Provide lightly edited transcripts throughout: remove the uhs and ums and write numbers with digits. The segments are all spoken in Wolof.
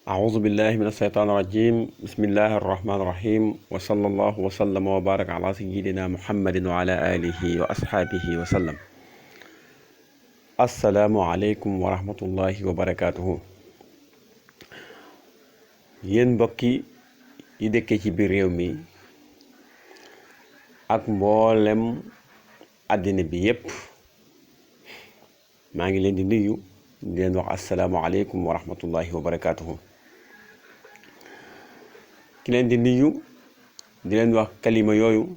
أعوذ بالله من الشيطان الرجيم بسم الله الرحمن الرحيم وصلى الله وسلم وبارك على سيدنا محمد وعلى آله وأصحابه وسلم السلام عليكم ورحمة الله وبركاته yéen mbokki yi dëkkee ci biir réew mi ak mboolem àddina bi yépp maa ngi leen di nuyu di leen wax assalaamu aleykum wa rahmatullahi wa barakaatuhu ki leen di nuyu di leen wax kalima yooyu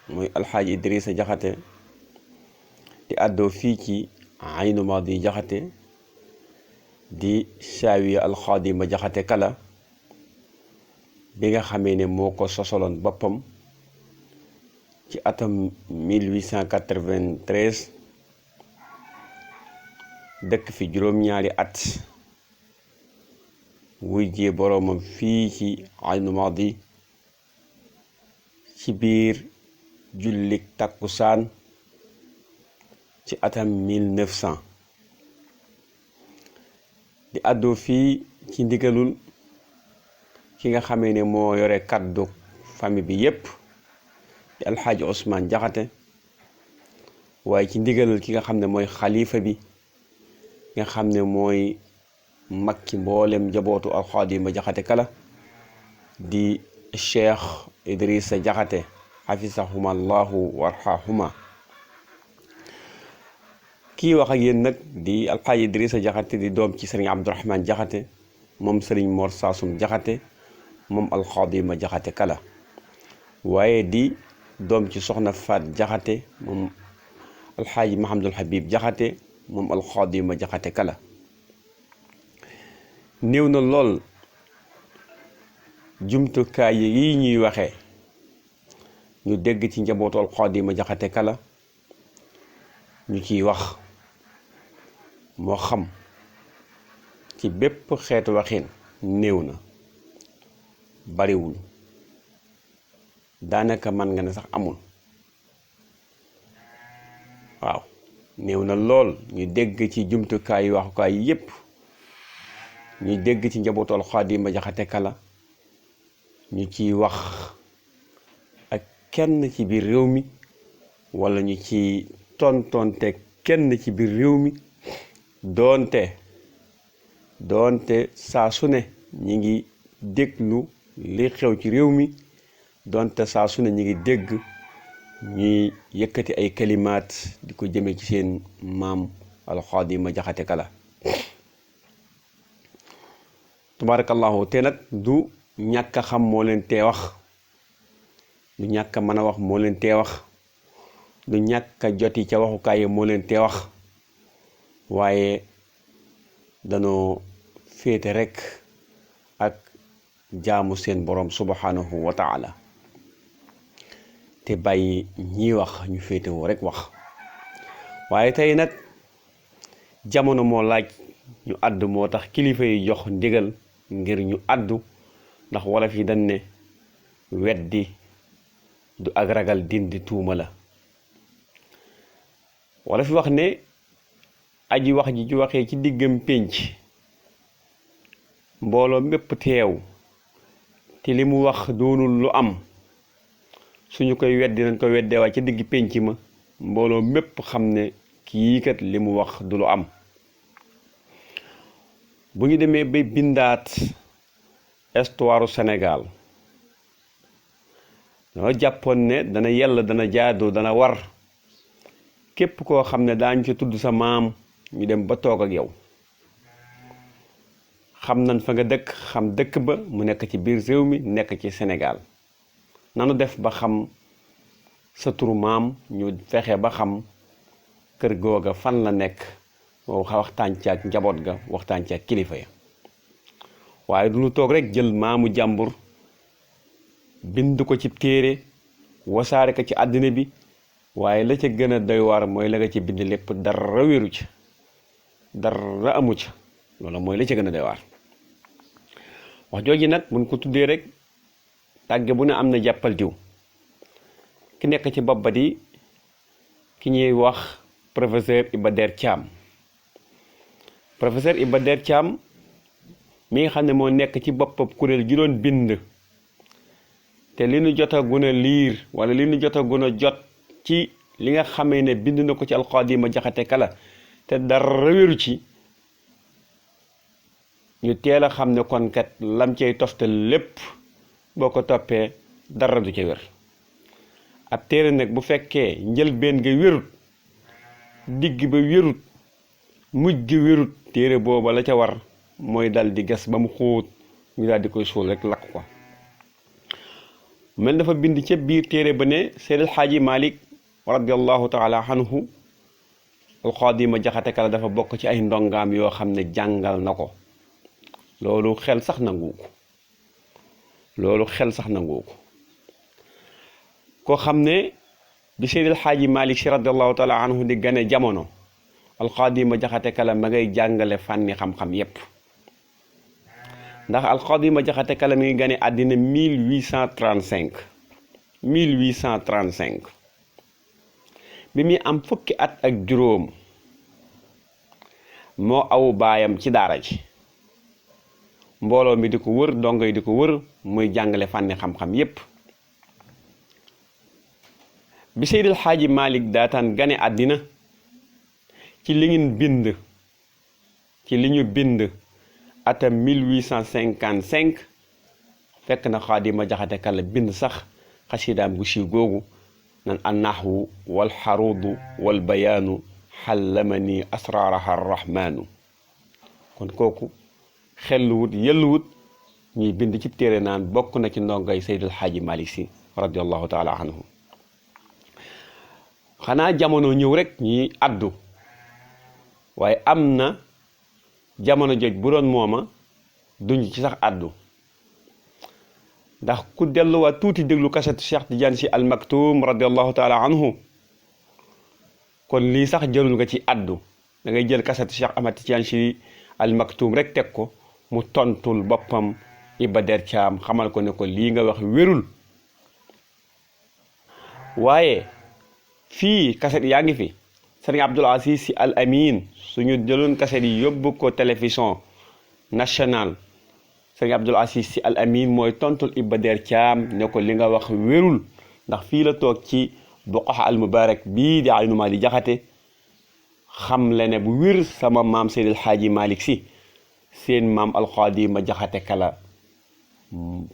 mooy alxaaji Idrissa Jaxate di àddoo fii ci Aynu Maadi Jaxate di Saawiya alxaadima Jaxate Kala bi nga xamee ne moo ko sosoloon boppam ci atam 1893 dëkk fi juróom-ñaari at wuy jee boroomam fii ci Aynu Maadi ci biir jullik takkusaan ci atam 1900 di àddoo fii ci ndigalul ki nga xamee ne moo yore kàddu famille bi yépp di alxaaji Ousmane Jaxate waaye ci ndigalal ki nga xam ne mooy xalifa bi nga xam ne mooy mag ci mboolem njabootu alxaadima Jaxate Kala di Cheikh Idrissa Jaxate xafisahuma allahu warxahuma kii wax ak yéen nag di alxaaji Idrissa Jaxate di doom ci sëriñ Abdourahmane Jaxate moom sëriñ Mor Saasum Jaxate moom alxaadima Jaxate Kala waaye di doom ci soxna Faat Jaxate moom alxaaji Mahamadul Habib Jaxate moom alxaadima Jaxate Kala néew na lool jumtukaay yi ñuy waxee ñu dégg ci njabootu alxaadima Jaxate Kala ñu ciy wax moo xam ci bépp xeetu waxin néew na bariwul daanaka man nga ne sax amul waaw néew na lool ñu dégg ci jumtukaay waxukaay yépp ñu dégg ci njabootu alxaadima Jaxate Kala ñu ciy wax ak kenn ci biir réew mi walla ñu ci tontonte kenn ci biir réew mi doonte saa su ne ñi ngi déglu li xew ci réew mi doonte saa su ne ñi ngi dégg ñuy yëkkati ay kalimaat di ko jëme ci seen maam alxaadima Jaxate Kala tabarakallahu te nag du ñàkk a xam moo leen tee wax du ñàkk a mën a wax moo leen tee wax du ñàkk a joti ca waxukaay moo leen tee wax waaye danoo féete rekk ak jaamu seen boroom subhanahu wa taala te bàyyi ñii wax ñu féetewoo rekk wax waaye tey nag jamono moo laaj ñu àddu moo tax kilifa yi jox ndigal ngir ñu àddu ndax wolof yi dañ ne weddi du ak ragal dindi tuuma la wolof yi wax ne aji wax ji ci waxee ci diggam pénc mbooloo mépp teew te li mu wax doonul lu am suñu koy weddi nañ ko weddee waaye ci digg pénc ma mbooloo mépp xam ne kii kat li mu wax du lu am bu ñu demee ba bindaat histoire Sénégal dama jàppoon ne dana yell dana jaadu dana war képp koo xam ne daañu ci tudd sa maam ñu dem ba toog ak yow xam nañ fa nga dëkk xam dëkk ba mu nekk ci biir réew mi nekk ci Sénégal nanu def ba xam sa turu maam ñu fexe ba xam kër googa fan la nekk waxtaan ci ak njaboot ga waxtaan ci ak kilifa ya waaye du ñu toog rek jël maamu jàmbur bind ko ci téere wasaare ko ci àddina bi waaye la ca gën a doy waar mooy la nga ci bind lépp dara wéru ci dara amu ca loolu mooy la ca gën a doy waar wax jooju nag buñ ko tuddee rek tàgge bu ne am na jàppal diw ki nekk ci bopp ba di ki ñuy wax professeur Iba Der Thiam professeur Iba Der Thiam mi nga xam ne moo nekk ci boppam kuréel gi doon bind te li nu jot a gën a liir wala li nu jot a gën a jot ci li nga xamee ne bind na ko ci alqaadi ma jaxate kala te dara wéru ci ñu teel a xam ne kon kat lam cay toftal lépp boo ko toppee dara du ca wér ab téere nag bu fekkee njëlbeen nga wérut digg ba wérut mujj gi wérut téere booba la ca war mooy dal di gas ba mu xóot ñu daal di koy suul rek lakk ko mel dafa bind ca biir téere ba ne Seydil Xaaji Malik radiallahu taala anhu alqaadi ma jaxate kala dafa bokk ci ay ndongaam yoo xam ne jàngal na ko loolu xel sax nangu ko koo xam ne bi Seydil Xaaji Malik si radiallahu taala anhu di gane jamono alqaadi ma jaxate kala ma ngay jàngale fànni xam-xam yépp ndax alqaadi ma jaxate kala mi ngi gane àddina 1835 bi muy am fukki at ak juróom moo aw baayam ci daara ji mbooloo mi di ko wër dongo yi di ko wër muy jàngale fànni xam-xam yépp bi Seydil Xaaji Malik daataan gane àddina ci li ñu bind atam 1855 fekk na Xaadi ma jaxate kala bind sax xasidaam gu siiw googu nan annahwu wal xaruudu wal bayaanu xallamani asraaraha arrahmaanu kon kooku xelluwut yelluwut ñuy bind ci téere naan bokk na ci ndongay Seydil Xaaji Malik Si radiallahu taala anhu xanaa jamono ñëw rek ñuy addu waaye am na jamono joj bu doon mooma duñ ci sax addu ndax ku delluwaat tuuti déglu kaset Cheikh Tidiane Sy Al Maktoum radiallahu taala anhu kon lii sax jëlul nga ci addu da ngay jël kaset Cheikh Ahmad Tidiane Sy Al Maktoum rek teg ko mu tontul boppam Iba Der Thiam xamal ko ne ko lii nga wax wérul waaye fii kaset yaa ngi fi Sëriñ Abdul Aziz Sy Al Amin suñu jëloon kaset yi yóbbu ko télévision nationale Sëriñ Abdul Aziz Sy Al Amin mooy tontul Iba Der Thiam ne ko li nga wax wérul ndax fii la toog ci Buqaa al Mubarak bii di Aynu Maalik Jaxate xam le ne bu wér sama maam Seydil Xaaji Malik Si seen maam alqaadi ma jaxate kala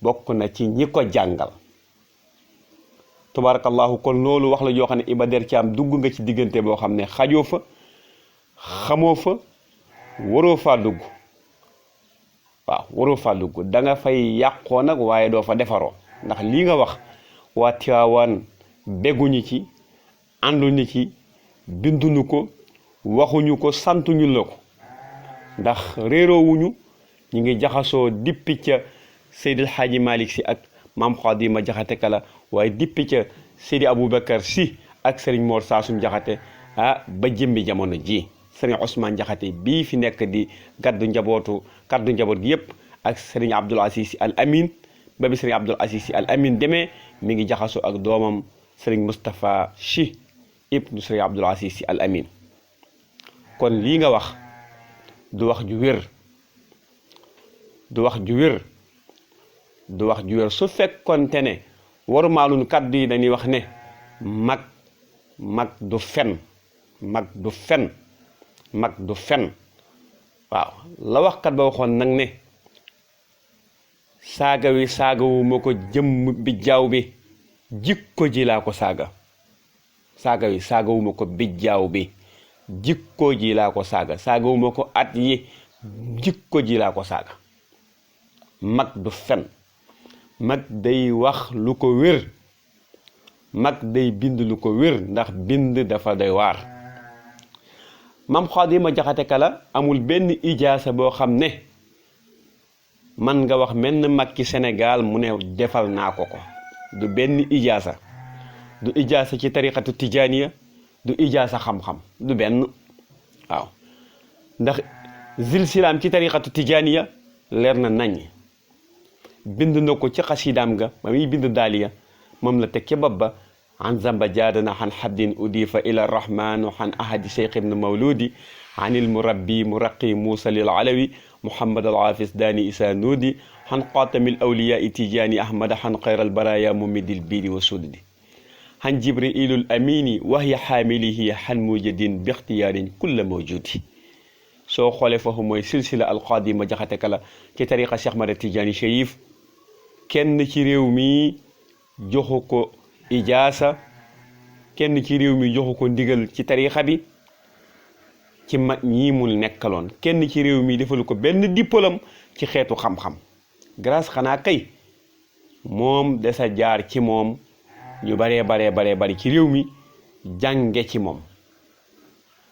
bokk na ci ñi ko jàngal tabarakallahu kon loolu wax la joo xam ne Iba Der Thiam dugg nga ci diggante boo xam ne xajoo fa xamoo fa waroo faa dugg da nga fay yàqoo nag waaye doo fa defaroo ndax lii nga wax waa Tiwaawan begguñu ci ànduñu ci binduñu ko waxuñu ko santuñu la ko ndax réeroowuñu ñu ngi jaxasoo dippi ca Seydil Xaaji Malik Si ak maam Xaadi ma jaxate kala waaye dippi ca Seydi Aboubacar Si ak Serigne Mor Saasum Jaxate ba jëmbi jamono ji Serigne Ousmane Jaxate bii fi nekk di kaddu njaboot gi yépp ak Serigne Abdul Aziz Sy Al Amin ba bi Serigne Abdul Aziz Sy Al Amin demee mi ngi jaxasoo ak doomam Serigne Moustapha Sy ibnu Serigne Abdul Aziz Sy Al Amin kon lii nga wax du wax ju wér su fekkonte ne warumaaluñ kaddu yi dañuy wax ne mag du fen waaw la waxkat ba waxoon nag ne saagawu ma ko jëmm bi jaaw bi jikko ji laa ko saaga saagawuma ko bijjaaw bi jikko ji laa ko saaga saagawuma ko at yi jikko ji laa ko saaga mag du fen mag day wax lu ko wér mag day bind lu ko wér ndax bind dafa doy waar maam Xaadi ma jaxate kala amul benn ijaasa boo xam ne man nga wax menn mag ci Sénégal mu ne defal naa ko du benn ijaasa du ijaasa ci tariqatu tijaaniya du ijaasa xam-xam du benn waaw ndax zilsilaam ci tariqatu tijaaniya leer na nañ bind na ko ci xasidaam ga ba muy bind daaliya moom la teg ca bopp ba an zamba jaadana xan xabdin udifa ila rahmanu xan ahadi cheikh ibn mawludi anil murabbi muraqi muusa lil alawi muhammad al hafiz daani isa nuudi xan xaatamil awliyaa tijaani ahmada xan xayral baraya mumidil biiri wa suddi xan jibriilul amini waxya xaamilihi xan mujadin bixtiyaarin kulla mawjudi soo xoolee foofu mooy silsila alqaadima jaxate kala ci tariqa Cheikh Ahmada Tijaani Chérif kenn ci réew mi joxu ko ijaasa kenn ci réew mi joxu ko ndigal ci tariqa bi ci mag ñii mu nekkaloon kenn ci réew mi defalu ko benn diplôme ci xeetu xam-xam grâce xanaa kay moom desa jaar ci moom ñu baree bari ci réew mi jànge ci moom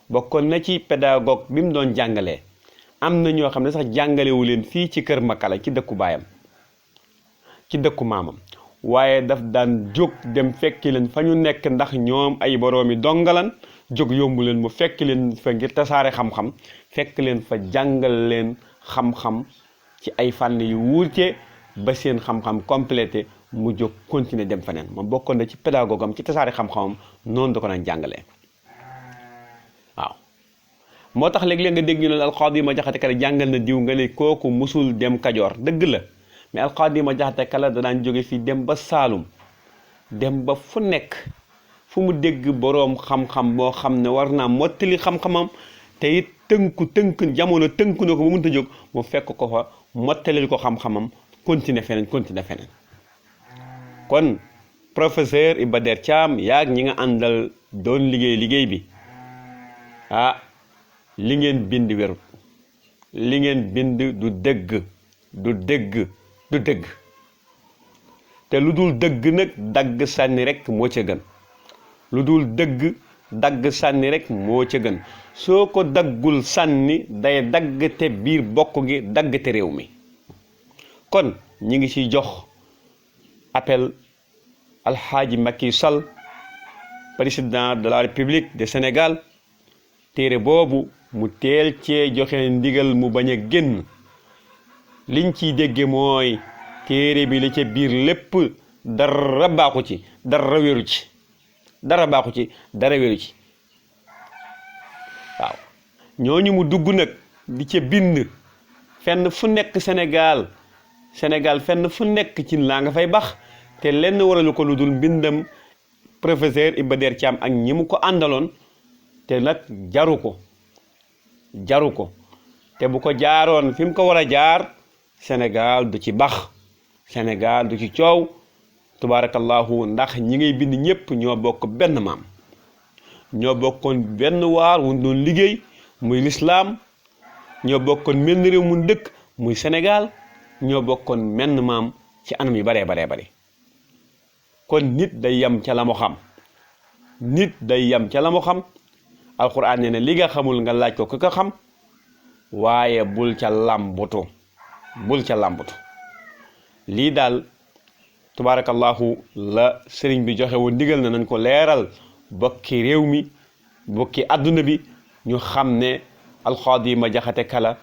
bokkoon na ci pédagogue bi mu doon jàngalee am na ñoo xam ne sax jàngalewu leen fii ci kër Makala ci dëkku baayam ci dëkku maamam waaye daf daan jóg dem fekki leen fa ñu nekk ndax ñoom ay boroomi dongalan jóg yombu leen mu fekk leen fa ngir tasaare xam-xam fekk leen fa jàngal leen xam-xam ci ay fànn yu wuute ba seen xam-xam complété mu jóg continuer dem feneen moom bokkoon na ci pédagogue am ci tasaare xam-xamam noonu da ko daan jàngalee waaw moo tax léeg-léeg nga dégg ñu ne alqaadi ma jaxate kala jàngal na diw nga ne kooku musul dem Kajoor dëgg la mais alqaadi ma jaxate kala da daan jóge fii dem ba Saalum dem ba fu nekk fu mu dégg boroom xam-xam moo xam ne war naa mottali xam-xamam te it tënk jamono tënku na ko ba mënta jóg mu fekk ko fa mottalil ko xam-xamam continuer feneen kon professeur Iba Der Thiam yaag ñi nga àndal doon liggéey bi li ngeen bind wérut li ngeen bind du dëgg te lu dul dëgg nag dagg sànni rek moo ca gën lu dul dëgg dagg sànni rek moo ca gën soo ko daggul sànni day dagg te biir bokk gi dagg te réew mi kon ñi ngi ciy jox appel alxaaji Macky Sall président de la République du Sénégal téere boobu mu teel cee joxe ndigal mu bañ a génn liñ ciy dégge mooy téere bi la ca biir lépp dara baaxu ci dara wéru ci dara wéru ci waaw ñooñu mu dugg nag di ca bind fenn fu nekk Sénégal fenn fu nekk ci laa nga fay bax te lenn waralu ko lu dul mbindam professeur Iba Der Thiam ak ñi mu ko àndaloon te nag jaru ko te bu ko jaaroon fi mu ko war a jaar Sénégal du ci bax Sénégal du ci coow tubaarakallahu ndax ñi ngay bind ñëpp ñoo bokk benn maam ñoo bokkoon benn waar wu doon liggéey muy lislaam ñoo bokkoon menn réew mu dëkk muy Sénégal ñoo bokkoon menn maam ci anam yu baree kon nit day yam ca la mu xam alquran nee na li nga xamul nga laaj ko ka xam waaye bul ca làmbutu lii daal tubaarakallahu la sëriñ bi joxe woon ndigal na nañ ko leeral bokki réew mi bokki àdduna bi ñu xam ne alxaadi ma jaxate kala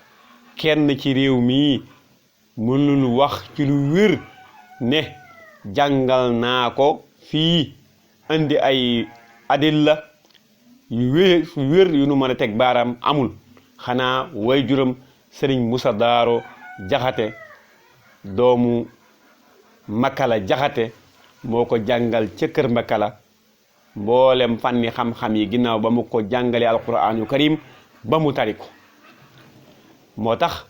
kenn ci réew mi mënul wax ci lu wér ne jàngal naa ko fii indi ay adilla yu wér yu nu mën a teg baaraam amul xanaa way juram sëriñ Moussa Daaro jaxate doomu Makala jaxate moo ko jàngal ca kër Makala mboolem fànni xam-xam yi ginnaaw ba mu ko jàngalee alquraanu karim ba mu tari ko moo tax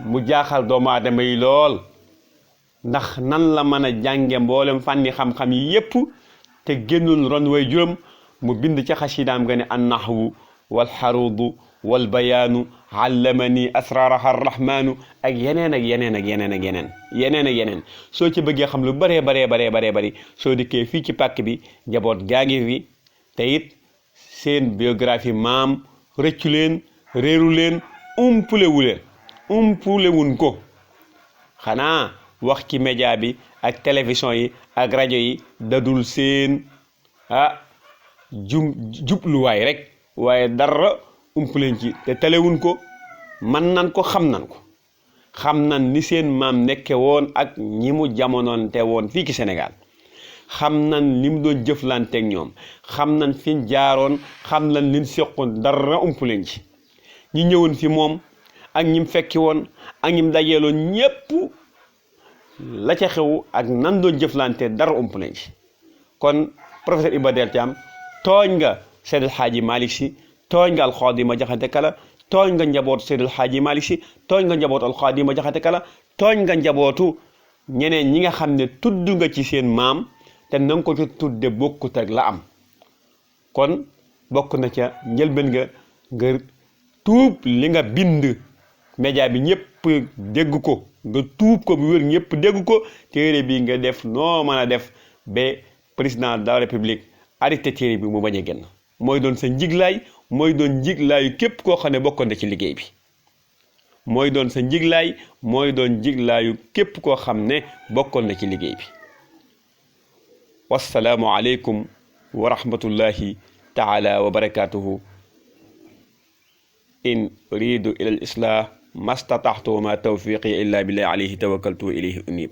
mu jaaxal doomu aadama yi lool ndax nan la mën a jànge mboolem fànni xam-xam yi yépp te génnul ron way juróom mu bind ca xasidaam nga ne an nahwu wal xaruudu wal bayaanu allamani asraaraha arrahmaanu ak yeneen soo ci bëggee xam lu bari soo dikkee fii ci pàkk bi njaboot gaa ngi fi te it seen biographie maam rëccu leen réeru leen umpulewun ko xanaa wax ci média bi ak télévision yi ak rajo yi dadul seen jubluwaay rek waaye dara umpuleen ci te telewun ko man nan ko xam nan ni seen maam nekke woon ak ñi mu jamonoonte woon fii ci Sénégal xam nañ li mu doon jëflanteeg ñoom xam nañ fi ñu jaaroon xam nañ liñ seqoon dara ump leen ci ñi ñëwoon fi moom ak ñim fekki woon ak ñim dajeeloon ñépp la ca xew ak nan doon jëflante dara ump leen ci kon professeur Iba Der Thiam tooñ nga Seydil Hadji Malick Sy tooñ nga Alxaadi Ma Jaxate Kala tooñ nga njaboot Seydil Hadji Malick Sy tooñ nga njaboot Alxaadi Ma Jaxate Kala tooñ nga njabootu ñeneen ñi nga xam ne tudd nga ci seen maam te na nga ko ci tudde bokkut ak la am kon bokk na ca njëlbeen nga tuub li nga bind média bi ñëpp dégg ko nga tuub ko bu wér ñëpp dégg ko téere bi nga def noo mën a def ba président de la république arrêté téere bi mu bañ a génn mooy doon sa njiglaay mooy doon njiglaayu képp koo xam ne bokkoon na ci liggéey bi mooy doon sa njiglaay mooy doon njiglaayu képp koo xam ne bokkoon na ci liggéey bi wassalaamu aleykum wa rahmatullahi taala wa barakatuhu in uridu ila al islah ma stataxtu wa ma tawfiqi illa billahi alayhi tawakkaltu wa ilayhi unib